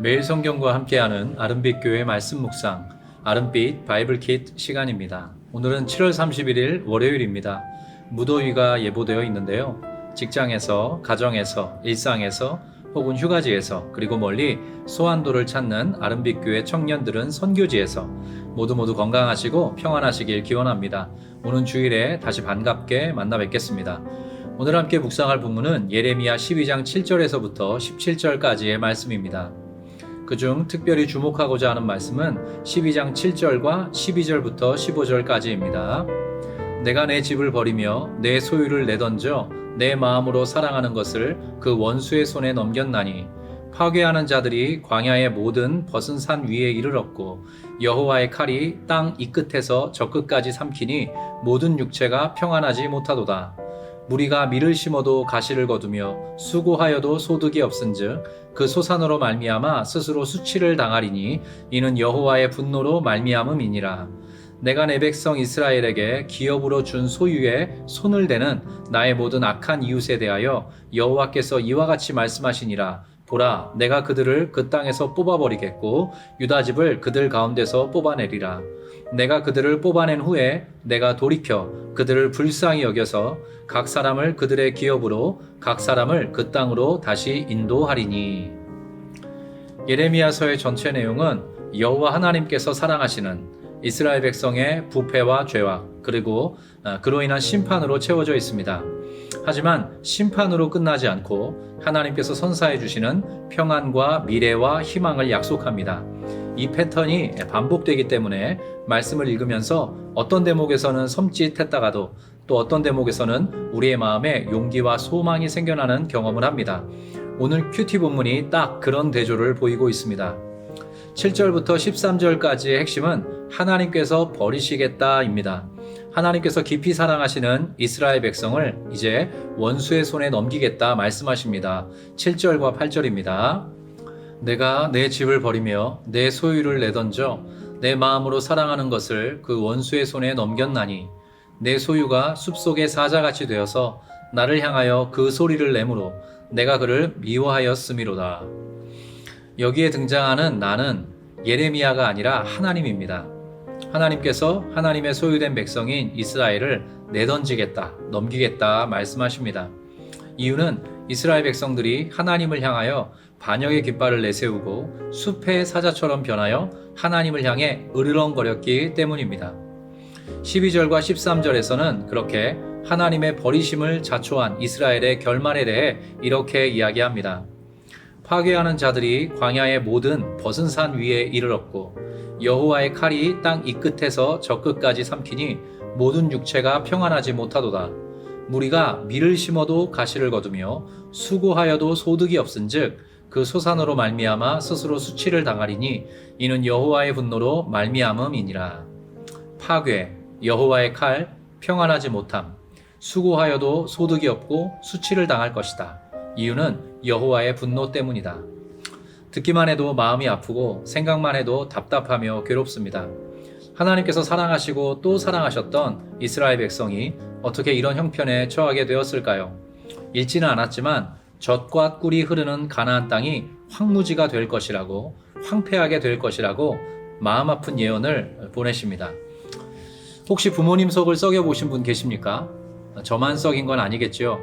매일 성경과 함께하는 아름빛 교회 말씀 묵상, 아름빛 바이블 킷 시간입니다. 오늘은 7월 31일 월요일입니다. 무더위가 예보되어 있는데요. 직장에서, 가정에서, 일상에서, 혹은 휴가지에서, 그리고 멀리 소환도를 찾는 아름빛 교회 청년들은 선교지에서 모두 건강하시고 평안하시길 기원합니다. 오는 주일에 다시 반갑게 만나 뵙겠습니다. 오늘 함께 묵상할 본문은 예레미야 12장 7절에서부터 17절까지의 말씀입니다. 그중 특별히 주목하고자 하는 말씀은 12장 7절과 12절부터 15절까지입니다. 내가 내 집을 버리며 내 소유를 내던져 내 마음으로 사랑하는 것을 그 원수의 손에 넘겼나니 파괴하는 자들이 광야의 모든 벗은 산 위에 이르렀고 여호와의 칼이 땅 이 끝에서 저 끝까지 삼키니 모든 육체가 평안하지 못하도다. 무리가 밀을 심어도 가시를 거두며 수고하여도 소득이 없은즉 그 소산으로 말미암아 스스로 수치를 당하리니 이는 여호와의 분노로 말미암음이니라. 내가 내 백성 이스라엘에게 기업으로 준 소유에 손을 대는 나의 모든 악한 이웃에 대하여 여호와께서 이와 같이 말씀하시니라. 보라, 내가 그들을 그 땅에서 뽑아버리겠고 유다 집을 그들 가운데서 뽑아내리라. 내가 그들을 뽑아낸 후에 내가 돌이켜 그들을 불쌍히 여겨서 각 사람을 그들의 기업으로 각 사람을 그 땅으로 다시 인도하리니. 예레미야서의 전체 내용은 여호와 하나님께서 사랑하시는 이스라엘 백성의 부패와 죄악 그리고 그로 인한 심판으로 채워져 있습니다. 하지만 심판으로 끝나지 않고 하나님께서 선사해 주시는 평안과 미래와 희망을 약속합니다. 이 패턴이 반복되기 때문에 말씀을 읽으면서 어떤 대목에서는 섬찟했다가도 또 어떤 대목에서는 우리의 마음에 용기와 소망이 생겨나는 경험을 합니다. 오늘 큐티 본문이 딱 그런 대조를 보이고 있습니다. 7절부터 13절까지의 핵심은 하나님께서 버리시겠다입니다. 하나님께서 깊이 사랑하시는 이스라엘 백성을 이제 원수의 손에 넘기겠다 말씀하십니다. 7절과 8절입니다. 내가 내 집을 버리며 내 소유를 내던져 내 마음으로 사랑하는 것을 그 원수의 손에 넘겼나니 내 소유가 숲속의 사자같이 되어서 나를 향하여 그 소리를 내므로 내가 그를 미워하였음이로다. 여기에 등장하는 나는 예레미야가 아니라 하나님입니다. 하나님께서 하나님의 소유된 백성인 이스라엘을 내던지겠다, 넘기겠다 말씀하십니다. 이유는 이스라엘 백성들이 하나님을 향하여 반역의 깃발을 내세우고 숲의 사자처럼 변하여 하나님을 향해 으르렁거렸기 때문입니다. 12절과 13절에서는 그렇게 하나님의 버리심을 자초한 이스라엘의 결말에 대해 이렇게 이야기합니다. 파괴하는 자들이 광야의 모든 벗은 산 위에 이르렀고 여호와의 칼이 땅 이 끝에서 저 끝까지 삼키니 모든 육체가 평안하지 못하도다. 무리가 밀을 심어도 가시를 거두며 수고하여도 소득이 없은즉 그 소산으로 말미암아 스스로 수치를 당하리니 이는 여호와의 분노로 말미암음이니라. 파괴, 여호와의 칼, 평안하지 못함, 수고하여도 소득이 없고 수치를 당할 것이다. 이유는 여호와의 분노 때문이다. 듣기만 해도 마음이 아프고 생각만 해도 답답하며 괴롭습니다. 하나님께서 사랑하시고 또 사랑하셨던 이스라엘 백성이 어떻게 이런 형편에 처하게 되었을까요? 읽지는 않았지만 젖과 꿀이 흐르는 가나안 땅이 황무지가 될 것이라고, 황폐하게 될 것이라고 마음 아픈 예언을 보내십니다. 혹시 부모님 속을 썩여보신 분 계십니까? 저만 썩인 건 아니겠죠.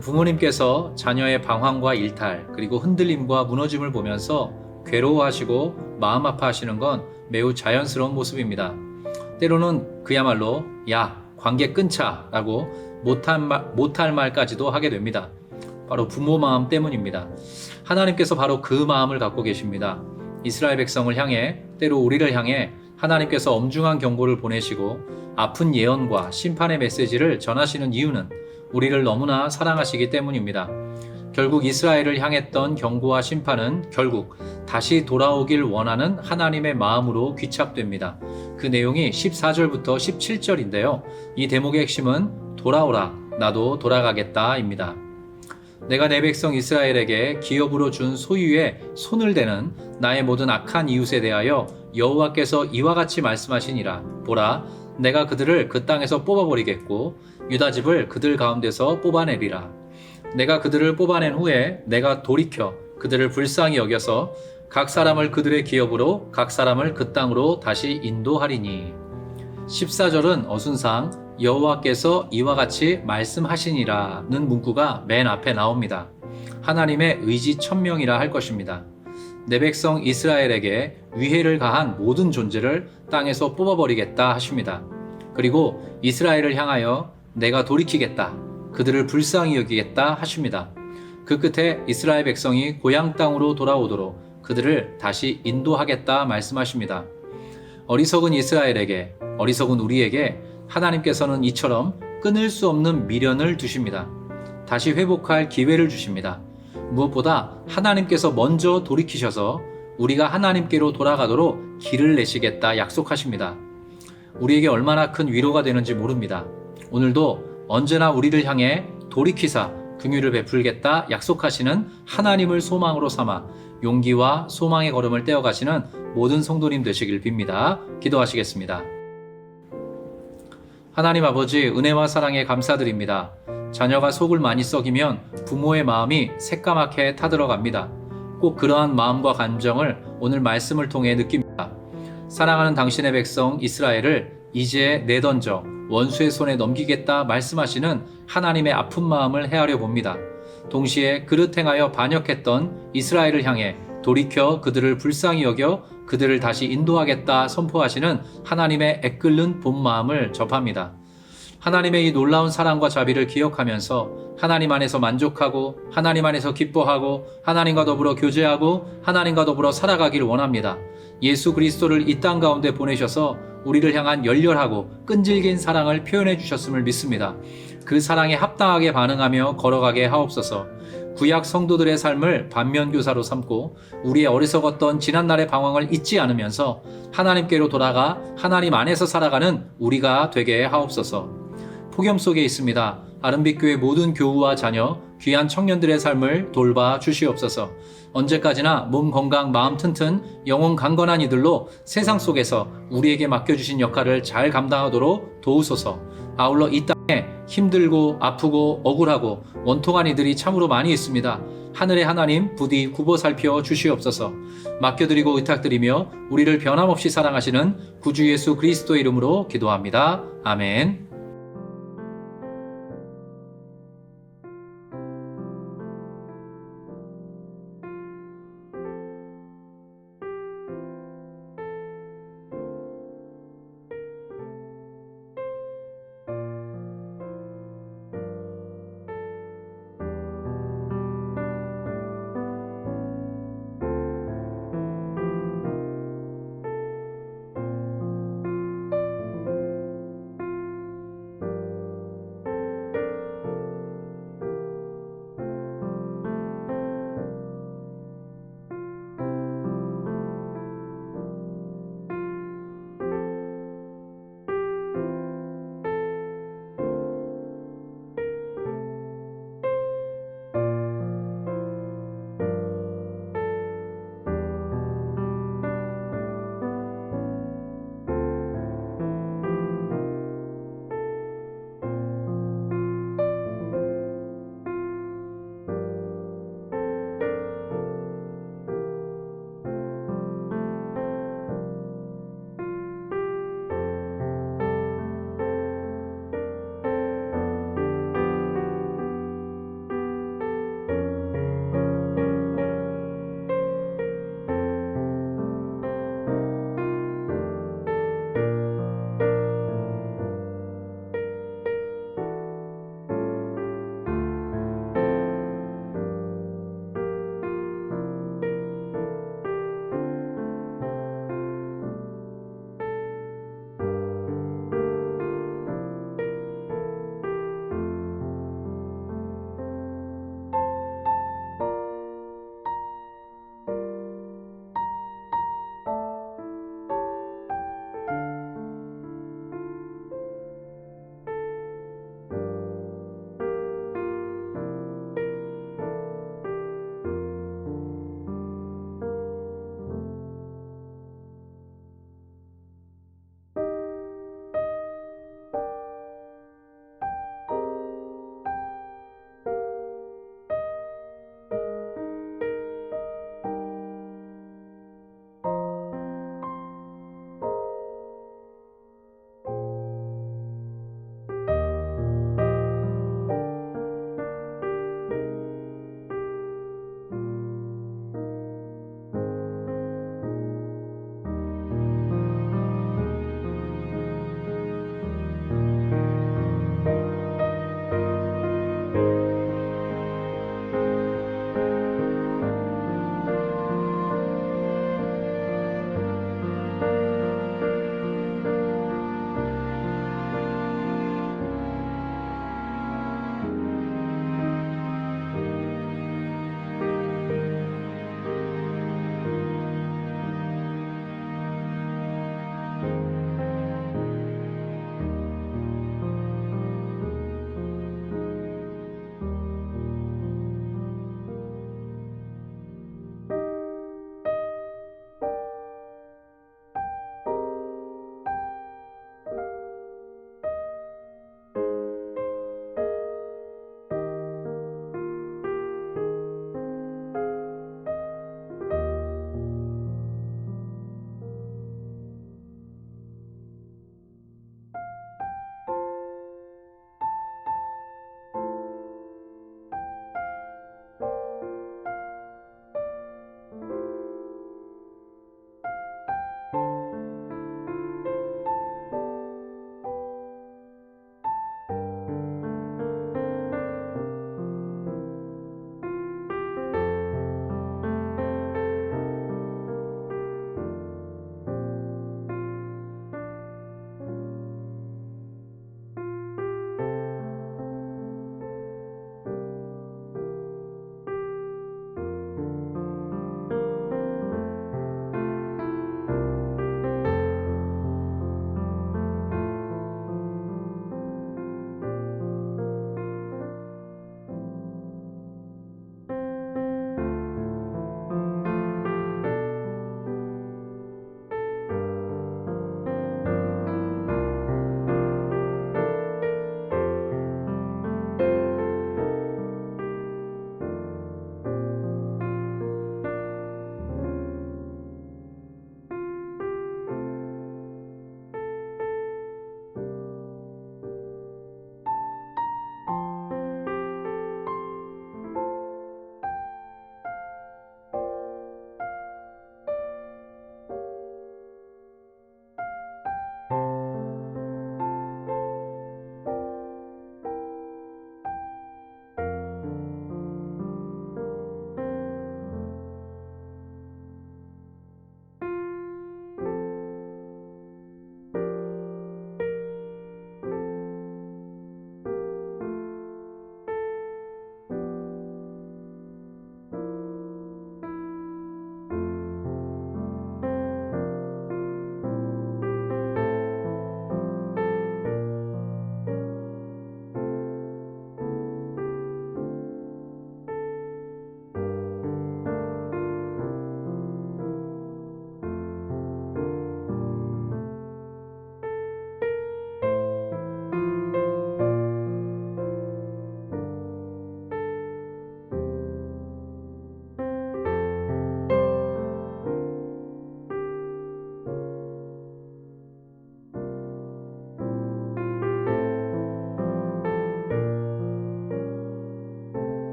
부모님께서 자녀의 방황과 일탈 그리고 흔들림과 무너짐을 보면서 괴로워하시고 마음 아파하시는 건 매우 자연스러운 모습입니다. 때로는 그야말로 야 관계 끊자 라고 못할 말까지도 하게 됩니다. 바로 부모 마음 때문입니다. 하나님께서 바로 그 마음을 갖고 계십니다. 이스라엘 백성을 향해 때로 우리를 향해 하나님께서 엄중한 경고를 보내시고 아픈 예언과 심판의 메시지를 전하시는 이유는 우리를 너무나 사랑하시기 때문입니다. 결국 이스라엘을 향했던 경고와 심판은 결국 다시 돌아오길 원하는 하나님의 마음으로 귀착됩니다. 그 내용이 14절부터 17절인데요. 이 대목의 핵심은 돌아오라, 나도 돌아가겠다입니다. 내가 내 백성 이스라엘에게 기업으로 준 소유에 손을 대는 나의 모든 악한 이웃에 대하여 여호와께서 이와 같이 말씀하시니라. 보라, 내가 그들을 그 땅에서 뽑아버리겠고 유다 집을 그들 가운데서 뽑아내리라. 내가 그들을 뽑아낸 후에 내가 돌이켜 그들을 불쌍히 여겨서 각 사람을 그들의 기업으로 각 사람을 그 땅으로 다시 인도하리니. 14절은 어순상 여호와께서 이와 같이 말씀하시니라는 문구가 맨 앞에 나옵니다. 하나님의 의지 천명이라 할 것입니다. 내 백성 이스라엘에게 위해를 가한 모든 존재를 땅에서 뽑아버리겠다 하십니다. 그리고 이스라엘을 향하여 내가 돌이키겠다, 그들을 불쌍히 여기겠다 하십니다. 그 끝에 이스라엘 백성이 고향 땅으로 돌아오도록 그들을 다시 인도하겠다 말씀하십니다. 어리석은 이스라엘에게, 어리석은 우리에게 하나님께서는 이처럼 끊을 수 없는 미련을 두십니다. 다시 회복할 기회를 주십니다. 무엇보다 하나님께서 먼저 돌이키셔서 우리가 하나님께로 돌아가도록 길을 내시겠다 약속하십니다. 우리에게 얼마나 큰 위로가 되는지 모릅니다. 오늘도 언제나 우리를 향해 돌이키사 긍휼을 베풀겠다 약속하시는 하나님을 소망으로 삼아 용기와 소망의 걸음을 떼어가시는 모든 성도님 되시길 빕니다. 기도하시겠습니다. 하나님 아버지, 은혜와 사랑에 감사드립니다. 자녀가 속을 많이 썩이면 부모의 마음이 새까맣게 타들어갑니다. 꼭 그러한 마음과 감정을 오늘 말씀을 통해 느낍니다. 사랑하는 당신의 백성 이스라엘을 이제 내던져 원수의 손에 넘기겠다 말씀하시는 하나님의 아픈 마음을 헤아려 봅니다. 동시에 그릇 행하여 반역했던 이스라엘을 향해 돌이켜 그들을 불쌍히 여겨 그들을 다시 인도하겠다 선포하시는 하나님의 애끓는 본 마음을 접합니다. 하나님의 이 놀라운 사랑과 자비를 기억하면서 하나님 안에서 만족하고 하나님 안에서 기뻐하고 하나님과 더불어 교제하고 하나님과 더불어 살아가길 원합니다. 예수 그리스도를 이 땅 가운데 보내셔서 우리를 향한 열렬하고 끈질긴 사랑을 표현해 주셨음을 믿습니다. 그 사랑에 합당하게 반응하며 걸어가게 하옵소서. 구약 성도들의 삶을 반면교사로 삼고 우리의 어리석었던 지난날의 방황을 잊지 않으면서 하나님께로 돌아가 하나님 안에서 살아가는 우리가 되게 하옵소서. 폭염 속에 있습니다. 아름빛교회 모든 교우와 자녀, 귀한 청년들의 삶을 돌봐 주시옵소서. 언제까지나 몸 건강, 마음 튼튼, 영혼 강건한 이들로 세상 속에서 우리에게 맡겨주신 역할을 잘 감당하도록 도우소서. 아울러 이 땅에 힘들고 아프고 억울하고 원통한 이들이 참으로 많이 있습니다. 하늘의 하나님 부디 굽어 살펴 주시옵소서. 맡겨드리고 의탁드리며 우리를 변함없이 사랑하시는 구주 예수 그리스도의 이름으로 기도합니다. 아멘.